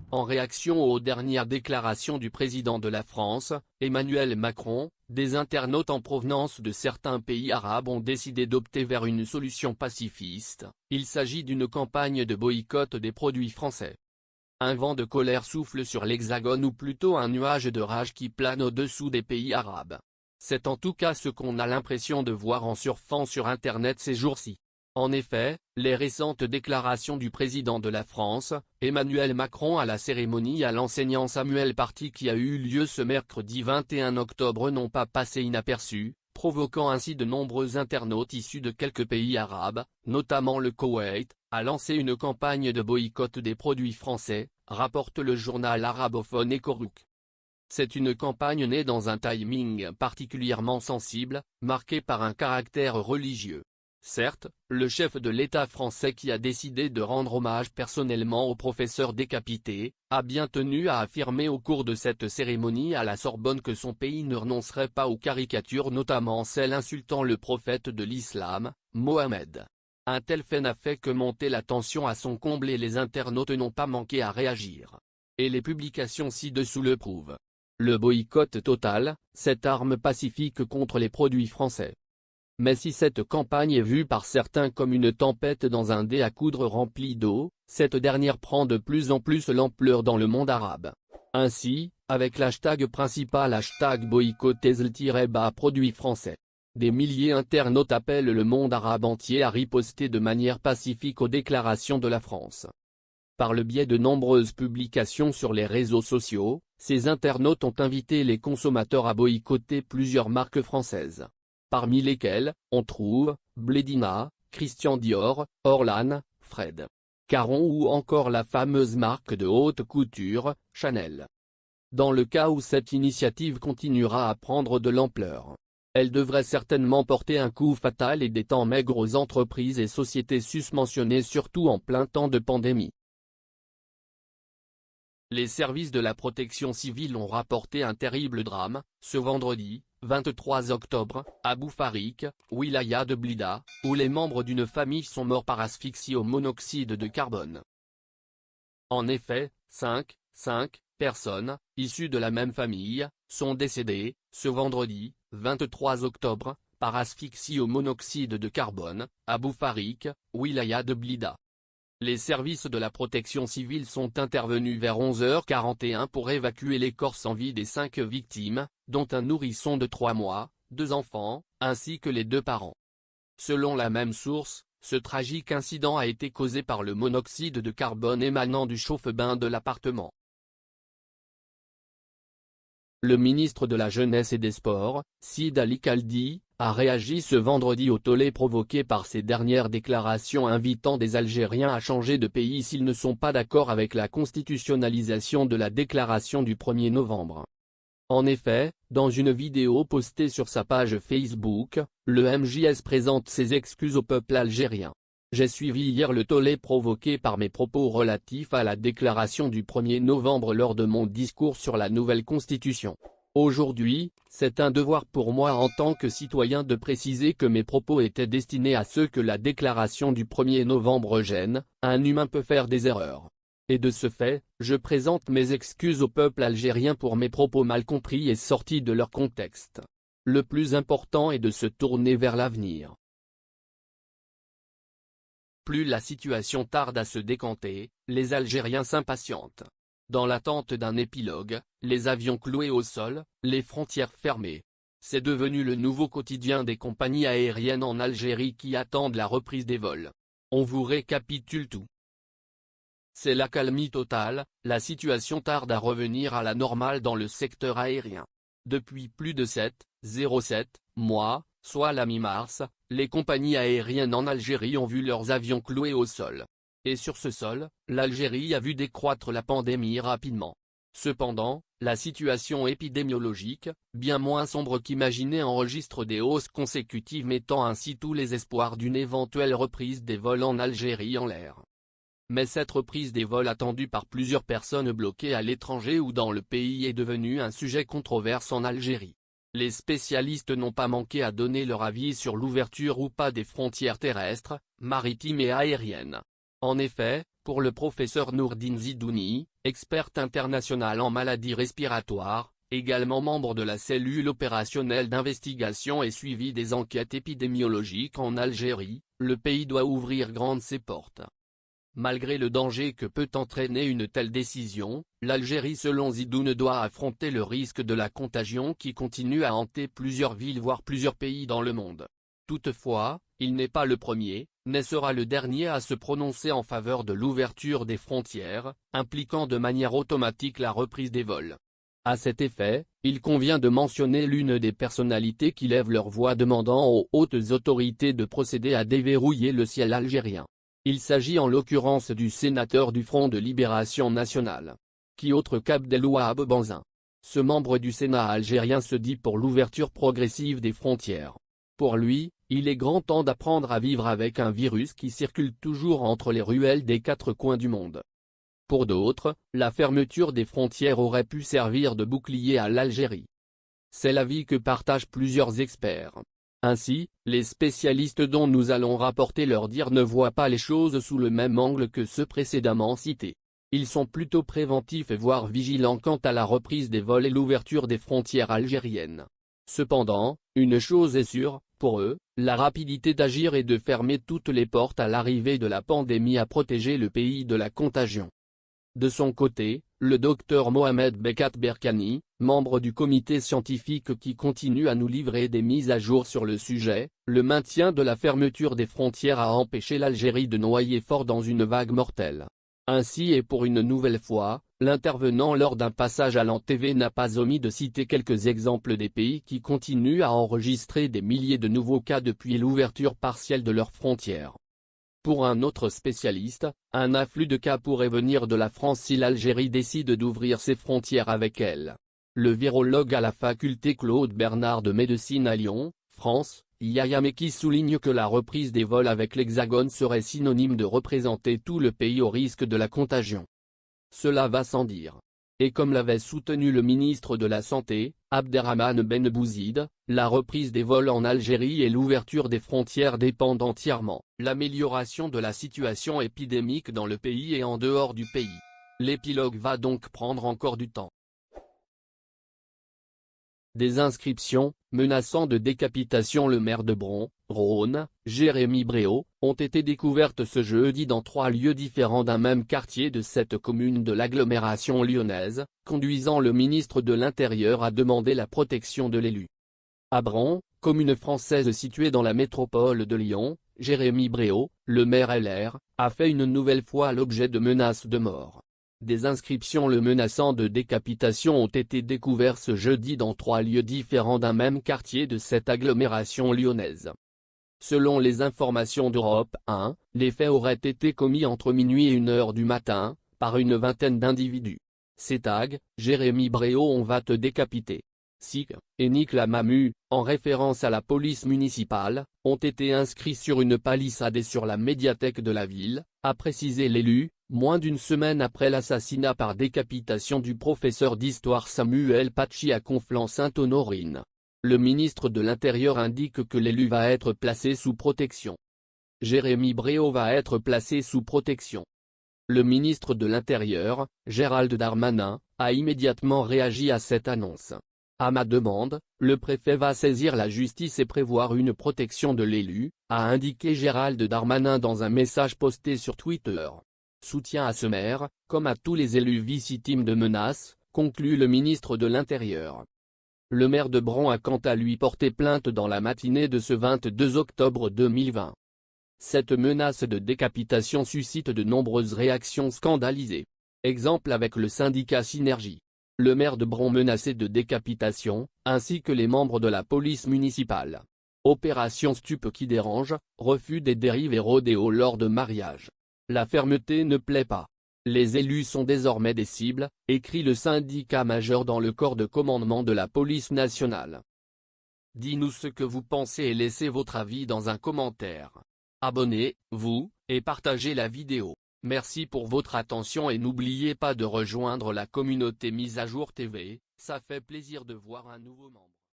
En réaction aux dernières déclarations du président de la France, Emmanuel Macron, des internautes en provenance de certains pays arabes ont décidé d'opter vers une solution pacifiste. Il s'agit d'une campagne de boycott des produits français. Un vent de colère souffle sur l'Hexagone ou plutôt un nuage de rage qui plane au-dessous des pays arabes. C'est en tout cas ce qu'on a l'impression de voir en surfant sur Internet ces jours-ci. En effet, les récentes déclarations du président de la France, Emmanuel Macron à la cérémonie à l'enseignant Samuel Paty qui a eu lieu ce mercredi 21 octobre n'ont pas passé inaperçus, provoquant ainsi de nombreux internautes issus de quelques pays arabes, notamment le Koweït, à lancer une campagne de boycott des produits français, rapporte le journal arabophone Echorouk. C'est une campagne née dans un timing particulièrement sensible, marqué par un caractère religieux. Certes, le chef de l'État français qui a décidé de rendre hommage personnellement au professeur décapité, a bien tenu à affirmer au cours de cette cérémonie à la Sorbonne que son pays ne renoncerait pas aux caricatures notamment celles insultant le prophète de l'islam, Mohammed. Un tel fait n'a fait que monter la tension à son comble et les internautes n'ont pas manqué à réagir. Et les publications ci-dessous le prouvent. Le boycott total, cette arme pacifique contre les produits français. Mais si cette campagne est vue par certains comme une tempête dans un dé à coudre rempli d'eau, cette dernière prend de plus en plus l'ampleur dans le monde arabe. Ainsi, avec l'hashtag principal #boycott-bas produits français. Des milliers d'internautes appellent le monde arabe entier à riposter de manière pacifique aux déclarations de la France. Par le biais de nombreuses publications sur les réseaux sociaux, ces internautes ont invité les consommateurs à boycotter plusieurs marques françaises. Parmi lesquelles, on trouve, Blédina, Christian Dior, Orlan, Fred Caron ou encore la fameuse marque de haute couture, Chanel. Dans le cas où cette initiative continuera à prendre de l'ampleur, elle devrait certainement porter un coup fatal et des temps maigres aux entreprises et sociétés susmentionnées surtout en plein temps de pandémie. Les services de la protection civile ont rapporté un terrible drame, ce vendredi, 23 octobre, à Boufarik, wilaya de Blida, où les membres d'une famille sont morts par asphyxie au monoxyde de carbone. En effet, 5 personnes, issues de la même famille, sont décédées, ce vendredi, 23 octobre, par asphyxie au monoxyde de carbone, à Boufarik, wilaya de Blida. Les services de la protection civile sont intervenus vers 11h41 pour évacuer les corps sans vie des 5 victimes, dont un nourrisson de 3 mois, 2 enfants, ainsi que les 2 parents. Selon la même source, ce tragique incident a été causé par le monoxyde de carbone émanant du chauffe-bain de l'appartement. Le ministre de la Jeunesse et des Sports, Sid Ali Khaldi, a réagi ce vendredi au tollé provoqué par ces dernières déclarations invitant des Algériens à changer de pays s'ils ne sont pas d'accord avec la constitutionnalisation de la déclaration du 1er novembre. En effet, dans une vidéo postée sur sa page Facebook, le MJS présente ses excuses au peuple algérien. J'ai suivi hier le tollé provoqué par mes propos relatifs à la déclaration du 1er novembre lors de mon discours sur la nouvelle constitution. Aujourd'hui, c'est un devoir pour moi en tant que citoyen de préciser que mes propos étaient destinés à ceux que la déclaration du 1er novembre gêne. Un humain peut faire des erreurs. Et de ce fait, je présente mes excuses au peuple algérien pour mes propos mal compris et sortis de leur contexte. Le plus important est de se tourner vers l'avenir. Plus la situation tarde à se décanter, les Algériens s'impatientent. Dans l'attente d'un épilogue, les avions cloués au sol, les frontières fermées. C'est devenu le nouveau quotidien des compagnies aériennes en Algérie qui attendent la reprise des vols. On vous récapitule tout. C'est l'accalmie totale, la situation tarde à revenir à la normale dans le secteur aérien. Depuis plus de 7,07 mois, soit la mi-mars, les compagnies aériennes en Algérie ont vu leurs avions cloués au sol. Et sur ce sol, l'Algérie a vu décroître la pandémie rapidement. Cependant, la situation épidémiologique, bien moins sombre qu'imaginé, enregistre des hausses consécutives mettant ainsi tous les espoirs d'une éventuelle reprise des vols en Algérie en l'air. Mais cette reprise des vols attendue par plusieurs personnes bloquées à l'étranger ou dans le pays est devenue un sujet controversé en Algérie. Les spécialistes n'ont pas manqué à donner leur avis sur l'ouverture ou pas des frontières terrestres, maritimes et aériennes. En effet, Pour le professeur Nourdine Zidouni, experte internationale en maladies respiratoires, également membre de la cellule opérationnelle d'investigation et suivi des enquêtes épidémiologiques en Algérie, le pays doit ouvrir grandes ses portes. Malgré le danger que peut entraîner une telle décision, l'Algérie selon Zidouni doit affronter le risque de la contagion qui continue à hanter plusieurs villes voire plusieurs pays dans le monde. Toutefois, il n'est pas le premier, ne sera le dernier à se prononcer en faveur de l'ouverture des frontières, impliquant de manière automatique la reprise des vols. À cet effet, il convient de mentionner l'une des personnalités qui lèvent leur voix demandant aux hautes autorités de procéder à déverrouiller le ciel algérien. Il s'agit en l'occurrence du sénateur du Front de Libération Nationale. Qui autre qu'Abdelouahab Banzin. Ce membre du Sénat algérien se dit pour l'ouverture progressive des frontières. Pour lui, il est grand temps d'apprendre à vivre avec un virus qui circule toujours entre les ruelles des quatre coins du monde. Pour d'autres, la fermeture des frontières aurait pu servir de bouclier à l'Algérie. C'est l'avis que partagent plusieurs experts. Ainsi, les spécialistes dont nous allons rapporter leur dire ne voient pas les choses sous le même angle que ceux précédemment cités. Ils sont plutôt préventifs et voire vigilants quant à la reprise des vols et l'ouverture des frontières algériennes. Cependant, une chose est sûre, pour eux, la rapidité d'agir et de fermer toutes les portes à l'arrivée de la pandémie a protégé le pays de la contagion. De son côté, le docteur Mohamed Bekat Berkani, membre du comité scientifique qui continue à nous livrer des mises à jour sur le sujet, le maintien de la fermeture des frontières a empêché l'Algérie de noyer fort dans une vague mortelle. Ainsi et pour une nouvelle fois, l'intervenant lors d'un passage à l'ANTV n'a pas omis de citer quelques exemples des pays qui continuent à enregistrer des milliers de nouveaux cas depuis l'ouverture partielle de leurs frontières. Pour un autre spécialiste, un afflux de cas pourrait venir de la France si l'Algérie décide d'ouvrir ses frontières avec elle. Le virologue à la faculté Claude Bernard de médecine à Lyon, France, Yahya Mekki souligne que la reprise des vols avec l'Hexagone serait synonyme de représenter tout le pays au risque de la contagion. Cela va sans dire. Et comme l'avait soutenu le ministre de la Santé, Abderrahmane Ben Bouzid, la reprise des vols en Algérie et l'ouverture des frontières dépendent entièrement de l'amélioration de la situation épidémique dans le pays et en dehors du pays. L'épilogue va donc prendre encore du temps. Des inscriptions, menaçant de décapitation le maire de Bron, Rhône, Jérémy Bréau, ont été découvertes ce jeudi dans 3 lieux différents d'un même quartier de cette commune de l'agglomération lyonnaise, conduisant le ministre de l'Intérieur à demander la protection de l'élu. À Bron, commune française située dans la métropole de Lyon, Jérémy Bréau, le maire LR, a fait une nouvelle fois l'objet de menaces de mort. Des inscriptions le menaçant de décapitation ont été découvertes ce jeudi dans 3 lieux différents d'un même quartier de cette agglomération lyonnaise. Selon les informations d'Europe 1, les faits auraient été commis entre minuit et 1h du matin, par une vingtaine d'individus. Ces tags, Jérémy Bréau on va te décapiter. SIC, et Nick la Mamu, en référence à la police municipale, ont été inscrits sur une palissade et sur la médiathèque de la ville, a précisé l'élu, moins d'une semaine après l'assassinat par décapitation du professeur d'histoire Samuel Paty à Conflans-Sainte-Honorine. Le ministre de l'Intérieur indique que l'élu va être placé sous protection. Jérémy Bréau va être placé sous protection. Le ministre de l'Intérieur, Gérald Darmanin, a immédiatement réagi à cette annonce. À ma demande, le préfet va saisir la justice et prévoir une protection de l'élu, a indiqué Gérald Darmanin dans un message posté sur Twitter. Soutien à ce maire, comme à tous les élus victimes de menaces, conclut le ministre de l'Intérieur. Le maire de Bron a quant à lui porté plainte dans la matinée de ce 22 octobre 2020. Cette menace de décapitation suscite de nombreuses réactions scandalisées. Exemple avec le syndicat Synergie. Le maire de Bron menacé de décapitation, ainsi que les membres de la police municipale. Opération stupe qui dérange, refus des dérives et rodéo lors de mariage. La fermeté ne plaît pas. Les élus sont désormais des cibles, écrit le syndicat majeur dans le corps de commandement de la police nationale. Dis-nous ce que vous pensez et laissez votre avis dans un commentaire. Abonnez-vous, et partagez la vidéo. Merci pour votre attention et n'oubliez pas de rejoindre la communauté Mise à Jour TV, ça fait plaisir de voir un nouveau membre.